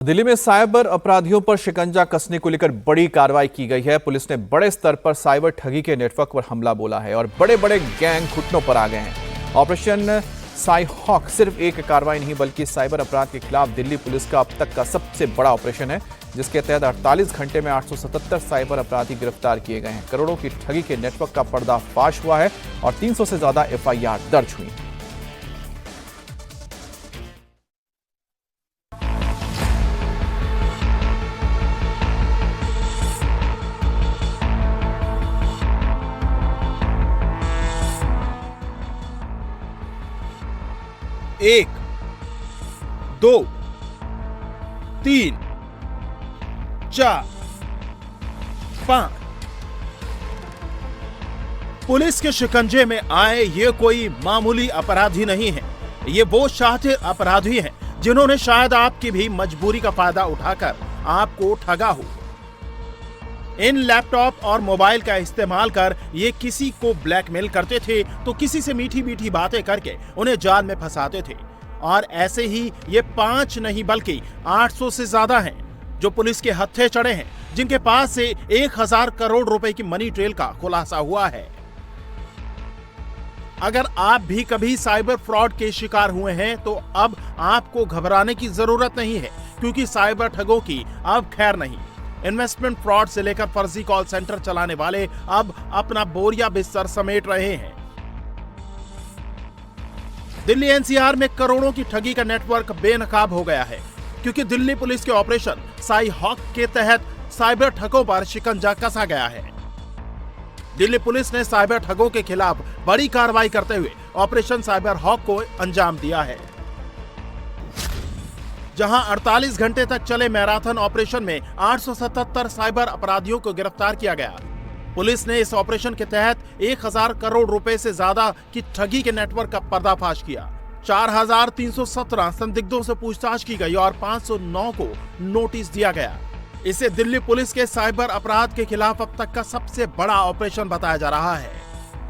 दिल्ली में साइबर अपराधियों पर शिकंजा कसने को लेकर बड़ी कार्रवाई की गई है। पुलिस ने बड़े स्तर पर साइबर ठगी के नेटवर्क पर हमला बोला है और बड़े बड़े गैंग घुटनों पर आ गए हैं। ऑपरेशन साई हॉक सिर्फ एक कार्रवाई नहीं बल्कि साइबर अपराध के खिलाफ दिल्ली पुलिस का अब तक का सबसे बड़ा ऑपरेशन है, जिसके तहत 48 घंटे में 877 साइबर अपराधी गिरफ्तार किए गए हैं। करोड़ों की ठगी के नेटवर्क का पर्दाफाश हुआ है और 300 से ज्यादा FIR दर्ज हुई है। एक, दो, तीन, चार, पांच। पुलिस के शिकंजे में आए ये कोई मामूली अपराधी नहीं है। ये वो शातिर अपराधी हैं जिन्होंने शायद आपकी भी मजबूरी का फायदा उठाकर आपको ठगा हो। इन लैपटॉप और मोबाइल का इस्तेमाल कर ये किसी को ब्लैकमेल करते थे तो किसी से मीठी मीठी बातें करके उन्हें जाल में फंसाते थे। और ऐसे ही ये 5 नहीं बल्कि 800 से ज्यादा हैं जो पुलिस के हत्थे चढ़े हैं, जिनके पास से 1000 करोड़ रुपए की मनी ट्रेल का खुलासा हुआ है। अगर आप भी कभी साइबर फ्रॉड के शिकार हुए हैं तो अब आपको घबराने की जरूरत नहीं है, क्योंकि साइबर ठगों की अब खैर नहीं। इन्वेस्टमेंट फ्रॉड से लेकर फर्जी कॉल सेंटर चलाने वाले अब अपना बोरिया बिस्तर समेट रहे हैं। दिल्ली NCR में करोड़ों की ठगी का नेटवर्क बेनकाब हो गया है, क्योंकि दिल्ली पुलिस के ऑपरेशन साई हॉक के तहत साइबर ठगों पर शिकंजा कसा गया है। दिल्ली पुलिस ने साइबर ठगों के खिलाफ बड़ी कार्रवाई करते हुए ऑपरेशन साइबर हॉक को अंजाम दिया है। जहां 48 घंटे तक चले मैराथन ऑपरेशन में 877 साइबर अपराधियों को गिरफ्तार किया गया। पुलिस ने इस ऑपरेशन के तहत 1000 करोड़ रुपए से ज्यादा की ठगी के नेटवर्क का पर्दाफाश किया। 4317 संदिग्धों से पूछताछ की गई और 509 को नोटिस दिया गया। इसे दिल्ली पुलिस के साइबर अपराध के खिलाफ अब तक का सबसे बड़ा ऑपरेशन बताया जा रहा है।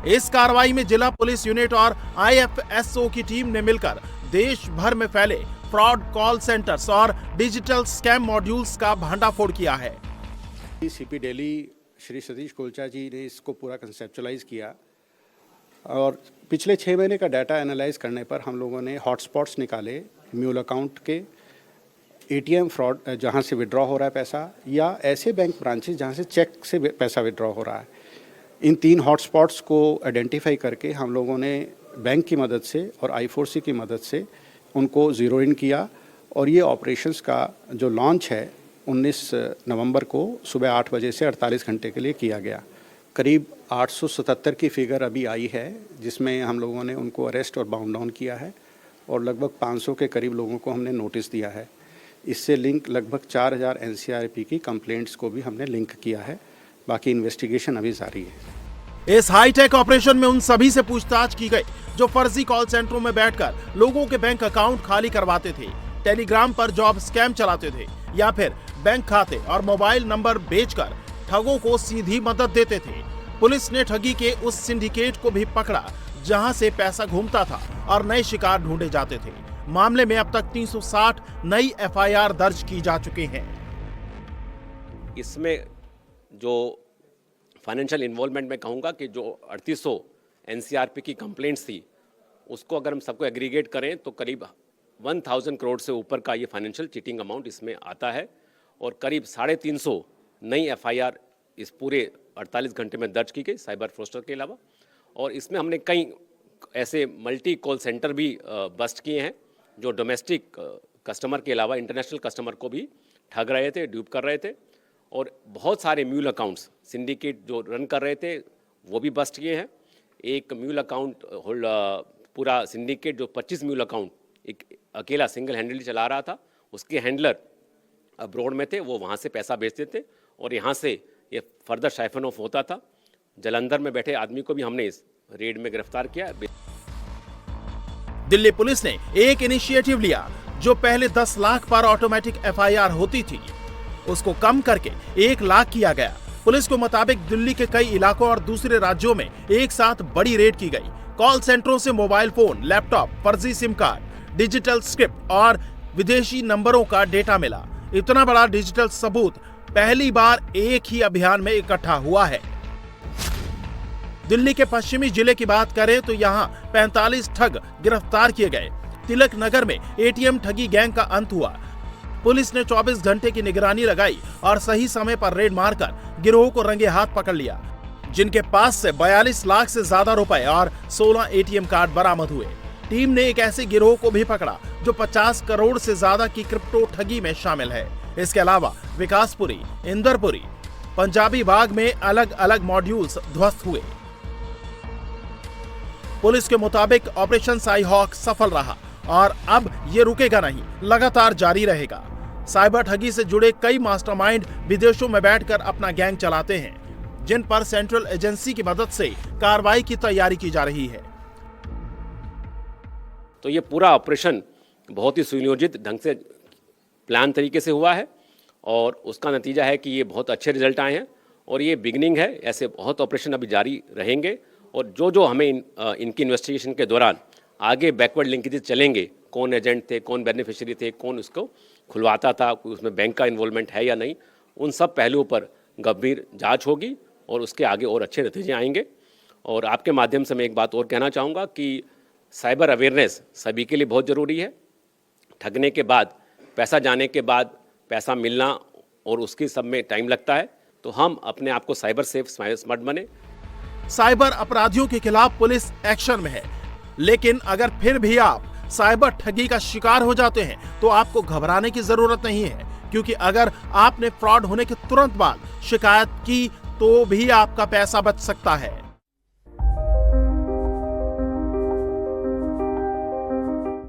इस कार्रवाई में जिला पुलिस यूनिट और IFSO की टीम ने मिलकर देश भर में फैले फ्रॉड कॉल सेंटर्स और डिजिटल स्कैम मॉड्यूल्स का भंडाफोड़ किया है। CP दिल्ली श्री सतीश कोलचा जी ने इसको पूरा कंसेप्चुलाइज किया और पिछले 6 महीने का डाटा एनालाइज करने पर हम लोगों ने हॉटस्पॉट्स निकाले म्यूल अकाउंट के, ATM फ्रॉड जहां से विड्रॉ हो रहा है पैसा, या ऐसे बैंक ब्रांचेस जहां से चेक से पैसा विड्रॉ हो रहा है। इन 3 हॉटस्पॉट्स को आइडेंटिफाई करके हम लोगों ने बैंक की मदद से और I4C की मदद से उनको ज़ीरो इन किया और ये ऑपरेशंस का जो लॉन्च है 19 नवंबर को सुबह 8 बजे से 48 घंटे के लिए किया गया। करीब 877 की फिगर अभी आई है, जिसमें हम लोगों ने उनको अरेस्ट और बाउंड डाउन किया है और लगभग 500 के करीब लोगों को हमने नोटिस दिया है। इससे लिंक लगभग 4000 NCRP की कंप्लेंट्स को भी हमने लिंक किया है। बाकी इन्वेस्टिगेशन अभी जारी है। इस हाईटेक ऑपरेशन में उन सभी से पूछताछ की गई जो फर्जी कॉल सेंटरों में बैठकर लोगों के बैंक अकाउंट खाली करवाते थे, टेलीग्राम पर जॉब स्कैम चलाते थे या फिर बैंक खाते और मोबाइल नंबर बेचकर ठगों को सीधी मदद देते थे। पुलिस ने ठगी के उस सिंडिकेट को भी पकड़ा जहां से पैसा घूमता था और नए शिकार ढूंढे जाते थे। मामले में अब तक 360 नई FIR दर्ज की जा चुकी हैं। इसमें जो फाइनेंशियल इन्वॉल्वमेंट में कहूँगा कि जो 3800 NCRP की कंप्लेंट्स थी, उसको अगर हम सबको एग्रीगेट करें तो करीब 1000 करोड़ से ऊपर का ये फाइनेंशियल चीटिंग अमाउंट इसमें आता है और करीब 350 नई FIR इस पूरे 48 घंटे में दर्ज की गई साइबर फ्रॉडस्टर के अलावा। और इसमें हमने कई ऐसे मल्टी कॉल सेंटर भी बस्ट किए हैं जो डोमेस्टिक कस्टमर के अलावा इंटरनेशनल कस्टमर को भी ठग रहे थे, ड्यूप कर रहे थे। और बहुत सारे म्यूल अकाउंट्स सिंडिकेट जो रन कर रहे थे वो भी बस्ट किए हैं। एक म्यूल अकाउंट होल्ड पूरा सिंडिकेट जो 25 म्यूल अकाउंट एक अकेला सिंगल हैंडली चला रहा था, उसके हैंडलर अब्रॉड में थे, वो वहाँ से पैसा भेजते थे और यहाँ से ये फर्दर साइफन ऑफ होता था। जलंधर में बैठे आदमी को भी हमने इस रेड में गिरफ्तार किया। दिल्ली पुलिस ने एक इनिशिएटिव लिया जो पहले 10 लाख पर ऑटोमेटिक FIR होती थी, उसको कम करके 1 लाख किया गया। पुलिस के मुताबिक दिल्ली के कई इलाकों और दूसरे राज्यों में एक साथ बड़ी रेड की गई। कॉल सेंटरों से मोबाइल फोन, लैपटॉप, फर्जी सिम कार्ड, डिजिटल स्क्रिप्ट और विदेशी नंबरों का डेटा मिला। इतना बड़ा डिजिटल सबूत पहली बार एक ही अभियान में इकट्ठा हुआ है। दिल्ली के पश्चिमी जिले की बात करें तो यहां 45 ठग गिरफ्तार किए गए। तिलक नगर में एटीएम ठगी गैंग का अंत हुआ। पुलिस ने 24 घंटे की निगरानी लगाई और सही समय पर रेड मारकर गिरोह को रंगे हाथ पकड़ लिया, जिनके पास से 42 लाख से ज्यादा रुपए और 16 एटीएम कार्ड बरामद हुए। टीम ने एक ऐसे गिरोह को भी पकड़ा जो 50 करोड़ से ज्यादा की क्रिप्टो ठगी में शामिल है। इसके अलावा विकासपुरी, इंदरपुरी, पंजाबी बाग में अलग अलग मॉड्यूल्स ध्वस्त हुए। पुलिस के मुताबिक ऑपरेशन साई हॉक सफल रहा और अब ये रुकेगा नहीं, लगातार जारी रहेगा। साइबर ठगी से जुड़े कई मास्टरमाइंड विदेशों में बैठकर अपना गैंग चलाते हैं, जिन पर सेंट्रल एजेंसी की मदद से कार्रवाई की तैयारी की जा रही है। तो ये पूरा ऑपरेशन बहुत ही सुनियोजित ढंग से प्लान तरीके से हुआ है और उसका नतीजा है कि ये बहुत अच्छे रिजल्ट आए हैं और ये बिगनिंग है। ऐसे बहुत ऑपरेशन अभी जारी रहेंगे और जो हमें इनकी इन्वेस्टिगेशन के दौरान आगे बैकवर्ड लिंकेजेस चलेंगे, कौन एजेंट थे, कौन बेनिफिशियरी थे, कौन उसको खुलवाता था, उसमें बैंक का इन्वॉल्वमेंट है या नहीं, उन सब पहलुओं पर गंभीर जांच होगी और उसके आगे और अच्छे नतीजे आएंगे। और आपके माध्यम से मैं एक बात और कहना चाहूँगा कि साइबर अवेयरनेस सभी के लिए बहुत ज़रूरी है। ठगने के बाद, पैसा जाने के बाद पैसा मिलना और उसकी सब में टाइम लगता है, तो हम अपने आप को साइबर सेफ स्मार्ट बने। साइबर अपराधियों के खिलाफ पुलिस एक्शन में है, लेकिन अगर फिर भी आप साइबर ठगी का शिकार हो जाते हैं तो आपको घबराने की जरूरत नहीं है, क्योंकि अगर आपने फ्रॉड होने के तुरंत बाद शिकायत की तो भी आपका पैसा बच सकता है।